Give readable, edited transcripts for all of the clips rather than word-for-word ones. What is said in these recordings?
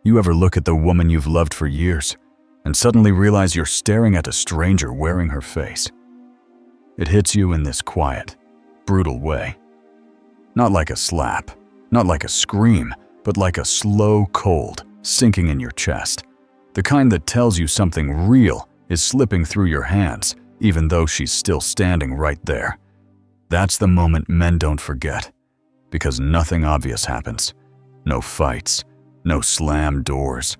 You ever look at the woman you've loved for years and suddenly realize you're staring at a stranger wearing her face? It hits you in this quiet, brutal way. Not like a slap, not like a scream, but like a slow cold sinking in your chest. The kind that tells you something real is slipping through your hands, even though she's still standing right there. That's the moment men don't forget, because nothing obvious happens. No fights, no slammed doors,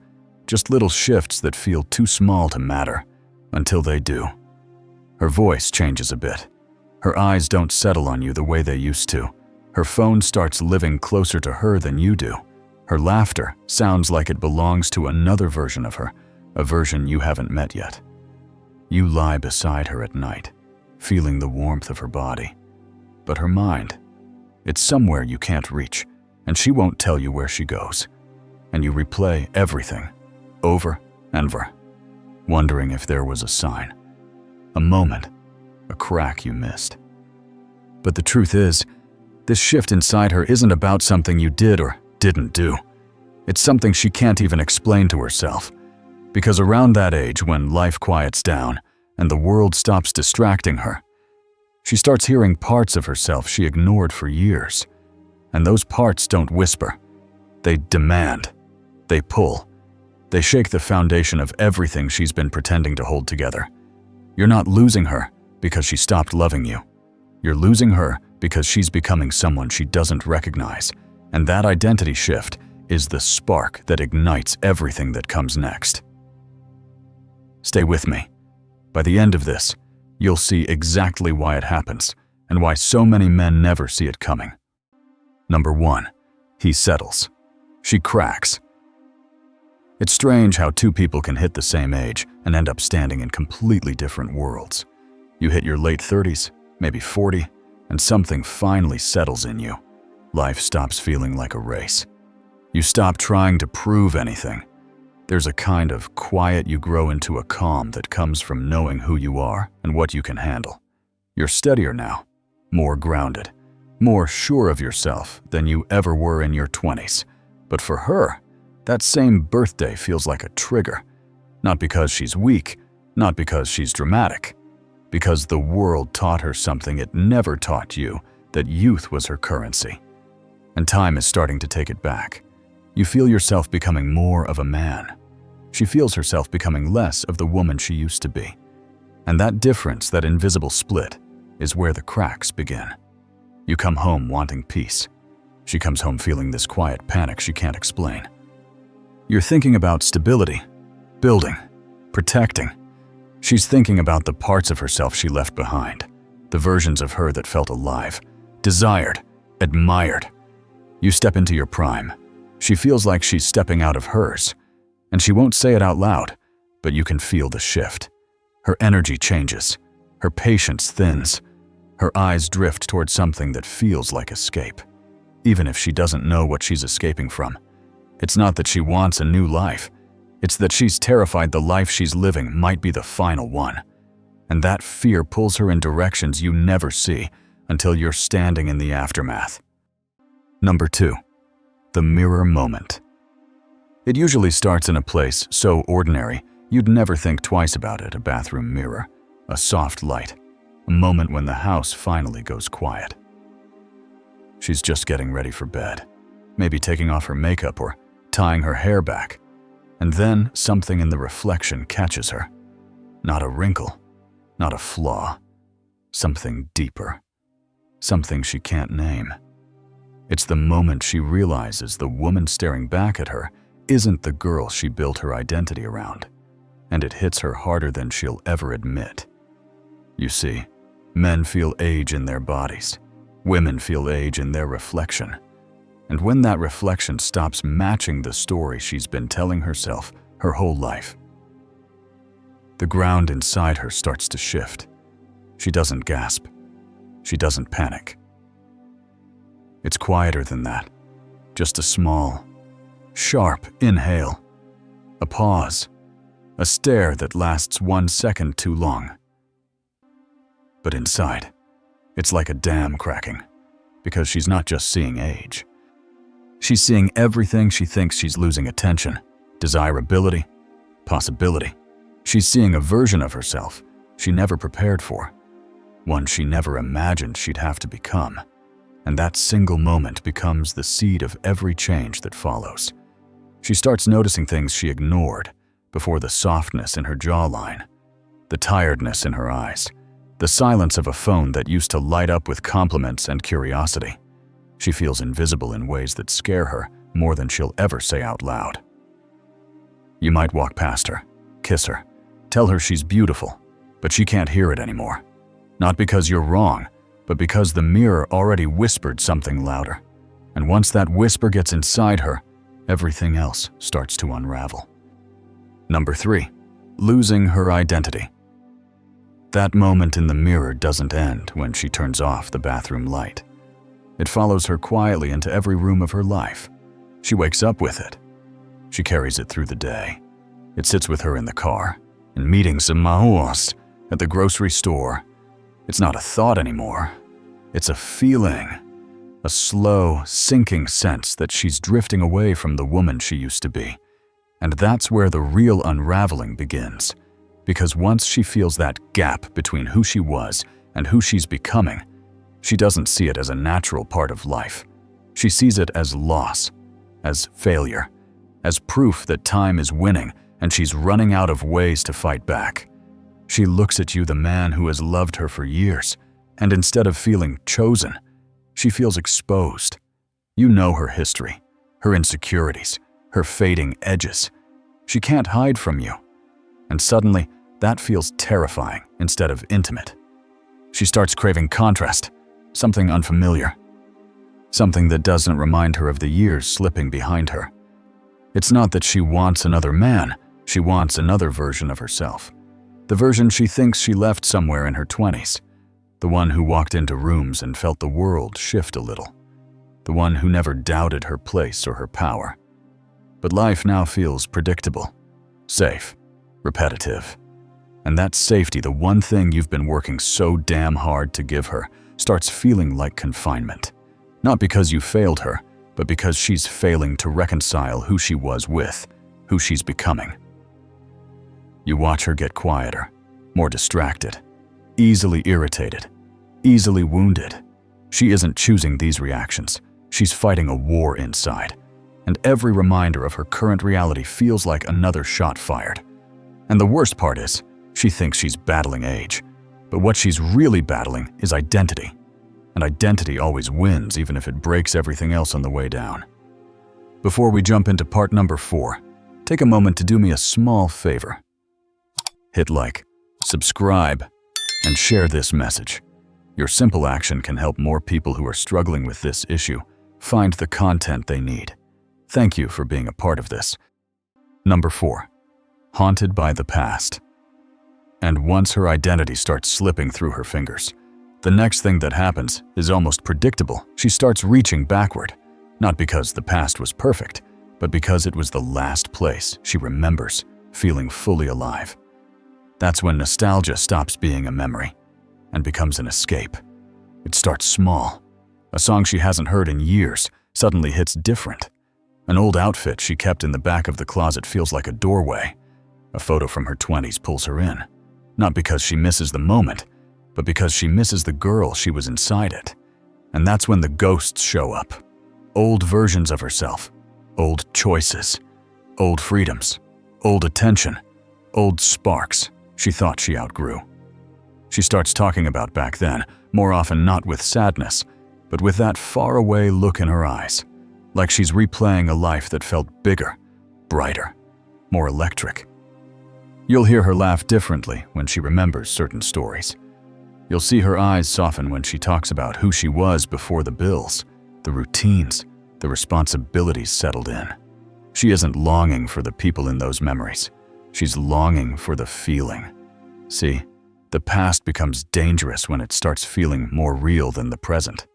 just little shifts that feel too small to matter, until they do. Her voice changes a bit. Her eyes don't settle on you the way they used to. Her phone starts living closer to her than you do. Her laughter sounds like it belongs to another version of her, a version you haven't met yet. You lie beside her at night, feeling the warmth of her body. But her mind, it's somewhere you can't reach, and she won't tell you where she goes. And you replay everything, over and over, wondering if there was a sign, a moment, a crack you missed. But the truth is, this shift inside her isn't about something you did or didn't do. It's something she can't even explain to herself. Because around that age, when life quiets down and the world stops distracting her, she starts hearing parts of herself she ignored for years. And those parts don't whisper. They demand. They pull. They shake the foundation of everything she's been pretending to hold together. You're not losing her because she stopped loving you. You're losing her because she's becoming someone she doesn't recognize. And that identity shift is the spark that ignites everything that comes next. Stay with me. By the end of this, you'll see exactly why it happens and why so many men never see it coming. Number 1, he settles. She cracks. It's strange how two people can hit the same age and end up standing in completely different worlds. You hit your late 30s, maybe 40, and something finally settles in you. Life stops feeling like a race. You stop trying to prove anything. There's a kind of quiet you grow into, a calm that comes from knowing who you are and what you can handle. You're steadier now, more grounded, more sure of yourself than you ever were in your 20s. But for her, that same birthday feels like a trigger. Not because she's weak, not because she's dramatic, because the world taught her something it never taught you, that youth was her currency. And time is starting to take it back. You feel yourself becoming more of a man. She feels herself becoming less of the woman she used to be. And that difference, that invisible split, is where the cracks begin. You come home wanting peace. She comes home feeling this quiet panic she can't explain. You're thinking about stability, building, protecting. She's thinking about the parts of herself she left behind, the versions of her that felt alive, desired, admired. You step into your prime. She feels like she's stepping out of hers. And she won't say it out loud, but you can feel the shift. Her energy changes. Her patience thins. Her eyes drift toward something that feels like escape, even if she doesn't know what she's escaping from. It's not that she wants a new life. It's that she's terrified the life she's living might be the final one. And that fear pulls her in directions you never see until you're standing in the aftermath. Number 2, the mirror moment. It usually starts in a place so ordinary you'd never think twice about it: a bathroom mirror, a soft light, a moment when the house finally goes quiet. She's just getting ready for bed, maybe taking off her makeup or tying her hair back, and then something in the reflection catches her. Not a wrinkle, not a flaw, something deeper, something she can't name. It's the moment she realizes the woman staring back at her isn't the girl she built her identity around, and it hits her harder than she'll ever admit. You see, men feel age in their bodies. Women feel age in their reflection. And when that reflection stops matching the story she's been telling herself her whole life, the ground inside her starts to shift. She doesn't gasp. She doesn't panic. It's quieter than that. Just a small, sharp inhale, a pause, a stare that lasts 1 second too long. But inside, it's like a dam cracking, because she's not just seeing age. She's seeing everything she thinks she's losing attention, desirability, possibility. She's seeing a version of herself she never prepared for, one she never imagined she'd have to become. And that single moment becomes the seed of every change that follows. She starts noticing things she ignored before: the softness in her jawline, the tiredness in her eyes, the silence of a phone that used to light up with compliments and curiosity. She feels invisible in ways that scare her more than she'll ever say out loud. You might walk past her, kiss her, tell her she's beautiful, but she can't hear it anymore. Not because you're wrong, but because the mirror already whispered something louder. And once that whisper gets inside her, everything else starts to unravel. Number 3, losing her identity. That moment in the mirror doesn't end when she turns off the bathroom light. It follows her quietly into every room of her life. She wakes up with it. She carries it through the day. It sits with her in the car, in meetings in Maos, at the grocery store. It's not a thought anymore. It's a feeling, a slow, sinking sense that she's drifting away from the woman she used to be. And that's where the real unraveling begins. Because once she feels that gap between who she was and who she's becoming, she doesn't see it as a natural part of life. She sees it as loss, as failure, as proof that time is winning and she's running out of ways to fight back. She looks at you, the man who has loved her for years, and instead of feeling chosen, she feels exposed. You know her history, her insecurities, her fading edges. She can't hide from you. And suddenly, that feels terrifying instead of intimate. She starts craving contrast, something unfamiliar, something that doesn't remind her of the years slipping behind her. It's not that she wants another man, she wants another version of herself. The version she thinks she left somewhere in her 20s. The one who walked into rooms and felt the world shift a little. The one who never doubted her place or her power. But life now feels predictable, safe, repetitive. And that safety, the one thing you've been working so damn hard to give her, starts feeling like confinement. Not because you failed her, but because she's failing to reconcile who she was with, who she's becoming. You watch her get quieter, more distracted, easily irritated, easily wounded. She isn't choosing these reactions. She's fighting a war inside. And every reminder of her current reality feels like another shot fired. And the worst part is, she thinks she's battling age. But what she's really battling is identity. And identity always wins, even if it breaks everything else on the way down. Before we jump into part number 4, take a moment to do me a small favor. Hit like, subscribe, and share this message. Your simple action can help more people who are struggling with this issue find the content they need. Thank you for being a part of this. Number 4, haunted by the past. And once her identity starts slipping through her fingers, the next thing that happens is almost predictable. She starts reaching backward, not because the past was perfect, but because it was the last place she remembers feeling fully alive. That's when nostalgia stops being a memory and becomes an escape. It starts small. A song she hasn't heard in years suddenly hits different. An old outfit she kept in the back of the closet feels like a doorway. A photo from her 20s pulls her in, not because she misses the moment, but because she misses the girl she was inside it. And that's when the ghosts show up. Old versions of herself, old choices, old freedoms, old attention, old sparks she thought she outgrew. She starts talking about back then, more often not with sadness, but with that faraway look in her eyes, like she's replaying a life that felt bigger, brighter, more electric. You'll hear her laugh differently when she remembers certain stories. You'll see her eyes soften when she talks about who she was before the bills, the routines, the responsibilities settled in. She isn't longing for the people in those memories. She's longing for the feeling. See, the past becomes dangerous when it starts feeling more real than the present.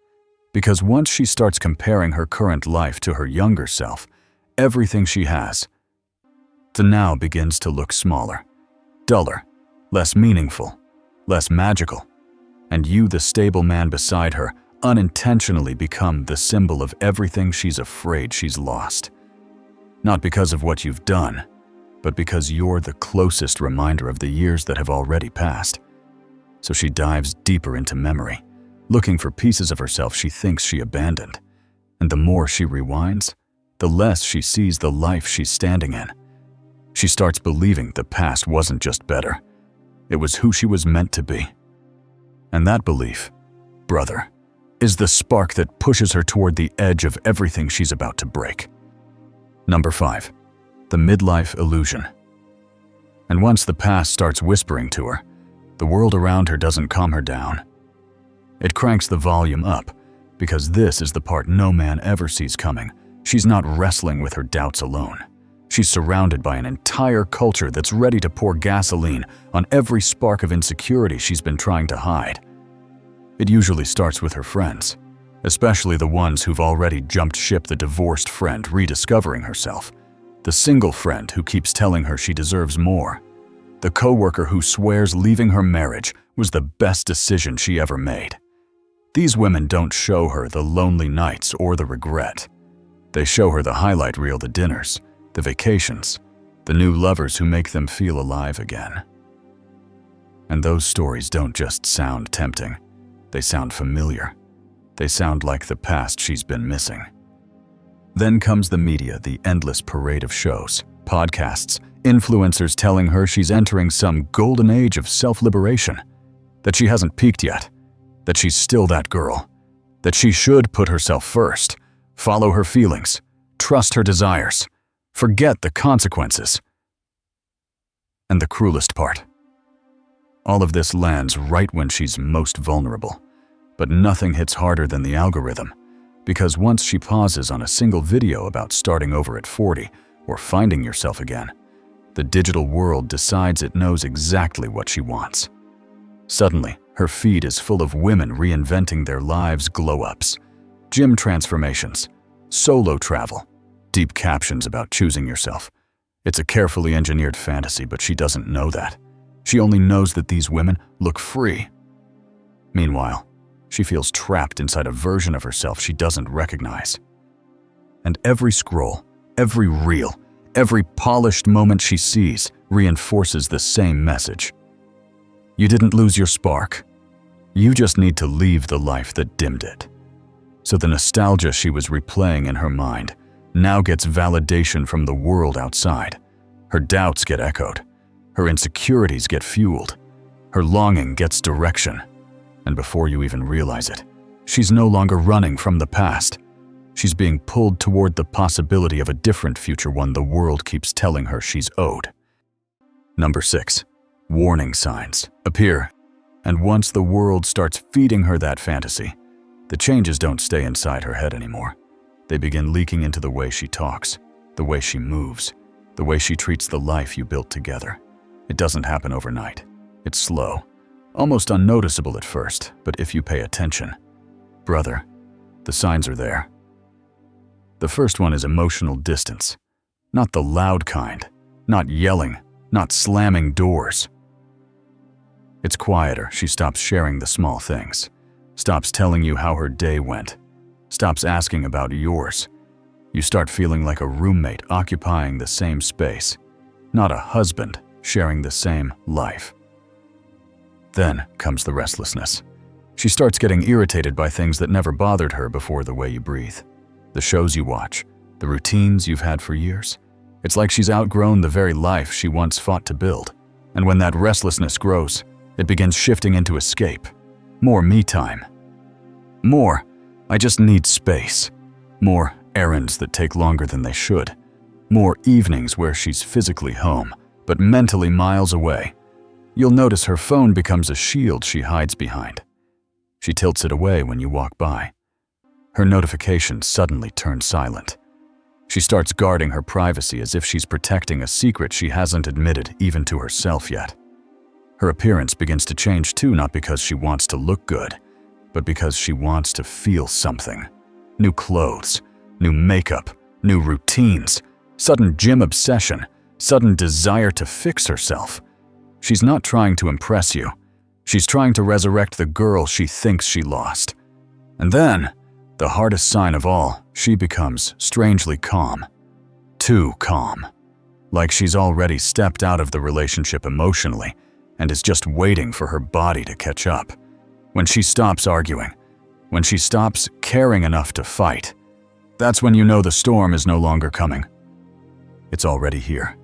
Because once she starts comparing her current life to her younger self, everything she has to now begins to look smaller, duller, less meaningful, less magical. And you, the stable man beside her, unintentionally become the symbol of everything she's afraid she's lost. Not because of what you've done, but because you're the closest reminder of the years that have already passed. So she dives deeper into memory, looking for pieces of herself she thinks she abandoned. And the more she rewinds, the less she sees the life she's standing in. She starts believing the past wasn't just better. It was who she was meant to be. And that belief, brother, is the spark that pushes her toward the edge of everything she's about to break. Number 5. The midlife illusion. And once the past starts whispering to her, the world around her doesn't calm her down. It cranks the volume up, because this is the part no man ever sees coming. She's not wrestling with her doubts alone. She's surrounded by an entire culture that's ready to pour gasoline on every spark of insecurity she's been trying to hide. It usually starts with her friends, especially the ones who've already jumped ship, the divorced friend rediscovering herself, the single friend who keeps telling her she deserves more, the coworker who swears leaving her marriage was the best decision she ever made. These women don't show her the lonely nights or the regret. They show her the highlight reel, the dinners, the vacations, the new lovers who make them feel alive again. And those stories don't just sound tempting, they sound familiar. They sound like the past she's been missing. Then comes the media, the endless parade of shows, podcasts, influencers telling her she's entering some golden age of self-liberation, that she hasn't peaked yet, that she's still that girl, that she should put herself first, follow her feelings, trust her desires, forget the consequences. And the cruelest part, all of this lands right when she's most vulnerable. But nothing hits harder than the algorithm, because once she pauses on a single video about starting over at 40 or finding yourself again, the digital world decides it knows exactly what she wants. Suddenly, her feed is full of women reinventing their lives, glow-ups, gym transformations, solo travel, deep captions about choosing yourself. It's a carefully engineered fantasy, but she doesn't know that. She only knows that these women look free. Meanwhile, she feels trapped inside a version of herself she doesn't recognize. And every scroll, every reel, every polished moment she sees reinforces the same message. You didn't lose your spark. You just need to leave the life that dimmed it. So the nostalgia she was replaying in her mind now gets validation from the world outside. Her doubts get echoed. Her insecurities get fueled. Her longing gets direction. And before you even realize it, she's no longer running from the past. She's being pulled toward the possibility of a different future, one the world keeps telling her she's owed. Number 6. Warning signs appear, and once the world starts feeding her that fantasy, the changes don't stay inside her head anymore. They begin leaking into the way she talks, the way she moves, the way she treats the life you built together. It doesn't happen overnight. It's slow. Almost unnoticeable at first, but if you pay attention, brother, the signs are there. The first one is emotional distance. Not the loud kind, not yelling, not slamming doors. It's quieter. She stops sharing the small things, stops telling you how her day went, stops asking about yours. You start feeling like a roommate occupying the same space, not a husband sharing the same life. Then comes the restlessness. She starts getting irritated by things that never bothered her before, the way you breathe, the shows you watch, the routines you've had for years. It's like she's outgrown the very life she once fought to build. And when that restlessness grows, it begins shifting into escape. More me time. More, I just need space. More errands that take longer than they should. More evenings where she's physically home, but mentally miles away. You'll notice her phone becomes a shield she hides behind. She tilts it away when you walk by. Her notifications suddenly turn silent. She starts guarding her privacy as if she's protecting a secret she hasn't admitted even to herself yet. Her appearance begins to change too, not because she wants to look good, but because she wants to feel something. New clothes, new makeup, new routines, sudden gym obsession, sudden desire to fix herself. She's not trying to impress you. She's trying to resurrect the girl she thinks she lost. And then, the hardest sign of all, she becomes strangely calm. too calm, like she's already stepped out of the relationship emotionally and is just waiting for her body to catch up. When she stops arguing, when she stops caring enough to fight, that's when you know the storm is no longer coming. It's already here.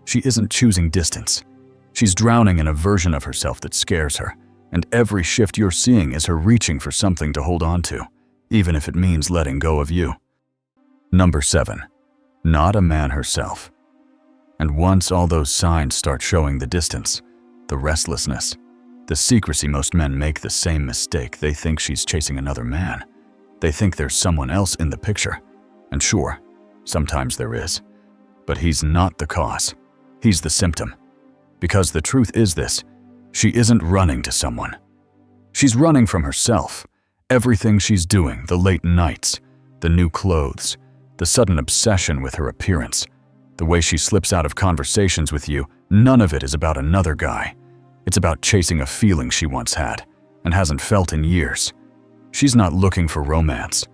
She isn't choosing distance. She's drowning in a version of herself that scares her, and every shift you're seeing is her reaching for something to hold on to, even if it means letting go of you. Number 7. Not a man herself. And once all those signs start showing the distance, the restlessness, the secrecy, most men make the same mistake. They think she's chasing another man. They think there's someone else in the picture. And sure, sometimes there is. But he's not the cause. He's the symptom. Because the truth is this, she isn't running to someone. She's running from herself. Everything she's doing, the late nights, the new clothes, the sudden obsession with her appearance, the way she slips out of conversations with you, none of it is about another guy. It's about chasing a feeling she once had and hasn't felt in years. She's not looking for romance.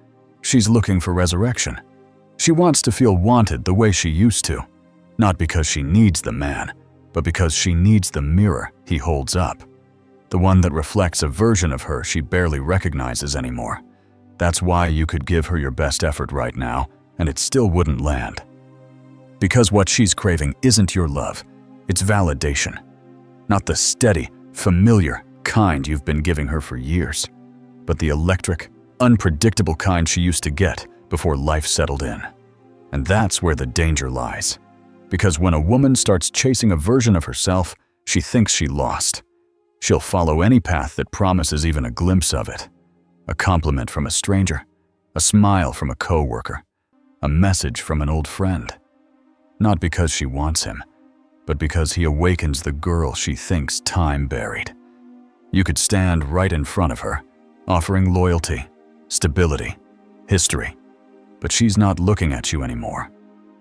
She's looking for resurrection. She wants to feel wanted the way she used to, not because she needs the man, but because she needs the mirror he holds up, the one that reflects a version of her she barely recognizes anymore. That's why you could give her your best effort right now, and it still wouldn't land. Because what she's craving isn't your love, it's validation. Not the steady, familiar kind you've been giving her for years, but the electric, unpredictable kind she used to get before life settled in. And that's where the danger lies. Because when a woman starts chasing a version of herself, she thinks she lost. She'll follow any path that promises even a glimpse of it. A compliment from a stranger, a smile from a coworker, a message from an old friend. Not because she wants him, but because he awakens the girl she thinks time buried. You could stand right in front of her, offering loyalty, stability, history, but she's not looking at you anymore.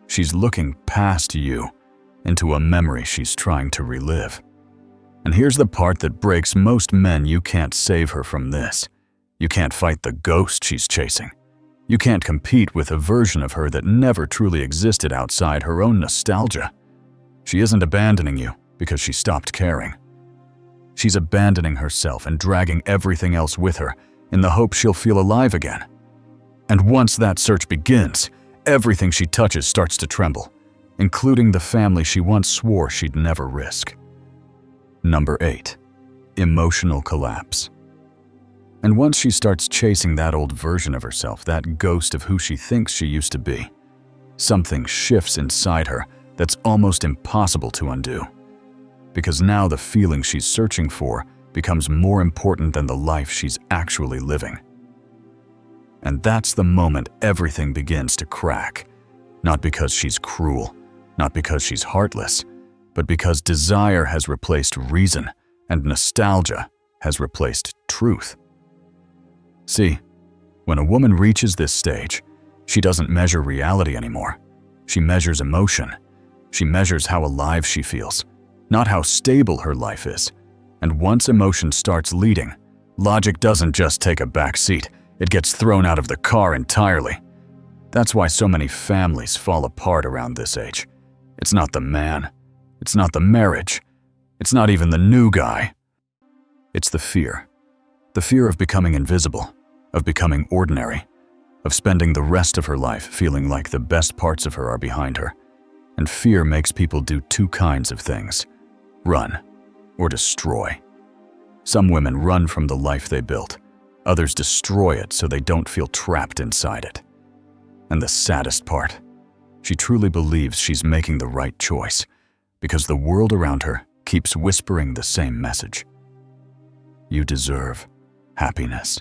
She's looking past you into a memory she's trying to relive. And here's the part that breaks most men: you can't save her from this. You can't fight the ghost she's chasing. You can't compete with a version of her that never truly existed outside her own nostalgia. She isn't abandoning you because she stopped caring. She's abandoning herself and dragging everything else with her in the hope she'll feel alive again. And once that search begins, everything she touches starts to tremble, including the family she once swore she'd never risk. Number 8. Emotional collapse. And once she starts chasing that old version of herself, that ghost of who she thinks she used to be, something shifts inside her that's almost impossible to undo. Because now the feeling she's searching for becomes more important than the life she's actually living. And that's the moment everything begins to crack. Not because she's cruel, not because she's heartless, but because desire has replaced reason and nostalgia has replaced truth. See, when a woman reaches this stage, she doesn't measure reality anymore. She measures emotion. She measures how alive she feels, not how stable her life is. And once emotion starts leading, logic doesn't just take a back seat, it gets thrown out of the car entirely. That's why so many families fall apart around this age. It's not the man. It's not the marriage. It's not even the new guy. It's the fear. The fear of becoming invisible, of becoming ordinary, of spending the rest of her life feeling like the best parts of her are behind her. And fear makes people do two kinds of things: run or destroy. Some women run from the life they built. Others destroy it so they don't feel trapped inside it. And the saddest part, she truly believes she's making the right choice because the world around her keeps whispering the same message. You deserve happiness.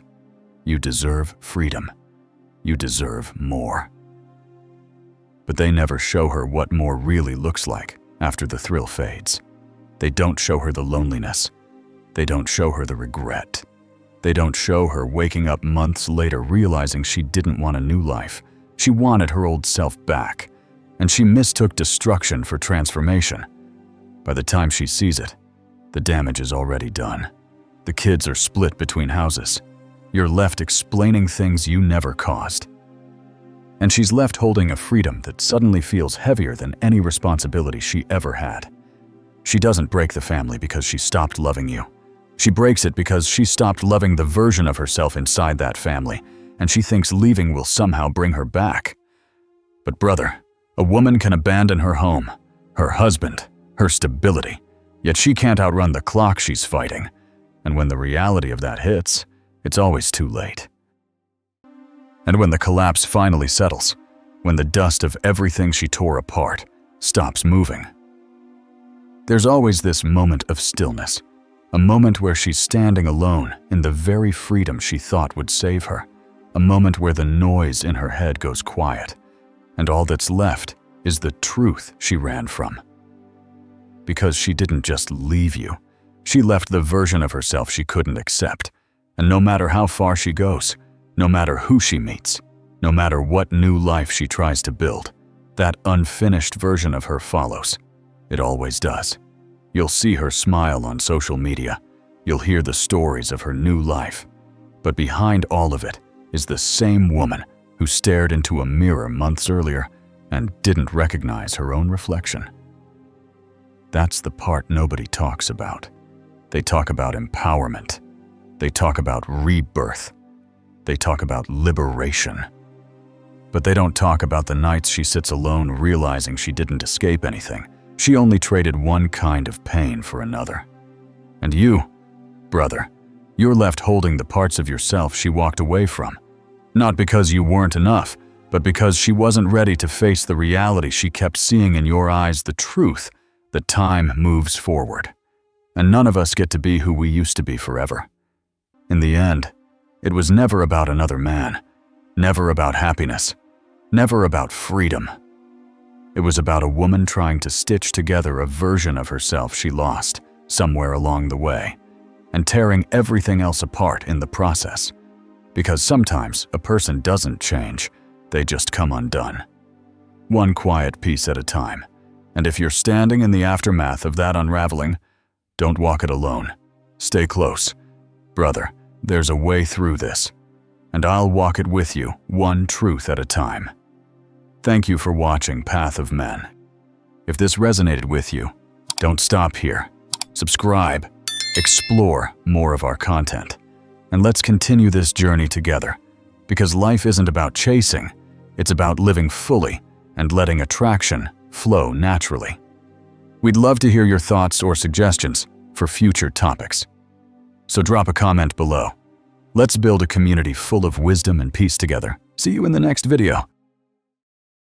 You deserve freedom. You deserve more. But they never show her what more really looks like after the thrill fades. They don't show her the loneliness. They don't show her the regret. They don't show her waking up months later realizing she didn't want a new life. She wanted her old self back, and she mistook destruction for transformation. By the time she sees it, the damage is already done. The kids are split between houses. You're left explaining things you never caused. and she's left holding a freedom that suddenly feels heavier than any responsibility she ever had. She doesn't break the family because she stopped loving you. She breaks it because she stopped loving the version of herself inside that family, and she thinks leaving will somehow bring her back. But brother, a woman can abandon her home, her husband, her stability, yet she can't outrun the clock she's fighting. And when the reality of that hits, it's always too late. And when the collapse finally settles, when the dust of everything she tore apart stops moving, there's always this moment of stillness, a moment where she's standing alone in the very freedom she thought would save her, a moment where the noise in her head goes quiet, and all that's left is the truth she ran from. Because she didn't just leave you, she left the version of herself she couldn't accept, and no matter how far she goes, no matter who she meets, no matter what new life she tries to build, that unfinished version of her follows. It always does. You'll see her smile on social media. You'll hear the stories of her new life. But behind all of it is the same woman who stared into a mirror months earlier and didn't recognize her own reflection. That's the part nobody talks about. They talk about empowerment. They talk about rebirth. They talk about liberation. But they don't talk about the nights she sits alone realizing she didn't escape anything. She only traded one kind of pain for another. And you, brother, you're left holding the parts of yourself she walked away from. Not because you weren't enough, but because she wasn't ready to face the reality she kept seeing in your eyes, the truth that time moves forward. And none of us get to be who we used to be forever. In the end, it was never about another man, never about happiness, never about freedom. It was about a woman trying to stitch together a version of herself she lost somewhere along the way, and tearing everything else apart in the process. Because sometimes a person doesn't change, they just come undone. One quiet piece at a time. And if you're standing in the aftermath of that unraveling, don't walk it alone. Stay close. Brother, there's a way through this, and I'll walk it with you, one truth at a time. Thank you for watching Path of Men. If this resonated with you, don't stop here. Subscribe, explore more of our content, and let's continue this journey together, because life isn't about chasing, it's about living fully and letting attraction flow naturally. We'd love to hear your thoughts or suggestions for future topics. So drop a comment below. Let's build a community full of wisdom and peace together. See you in the next video.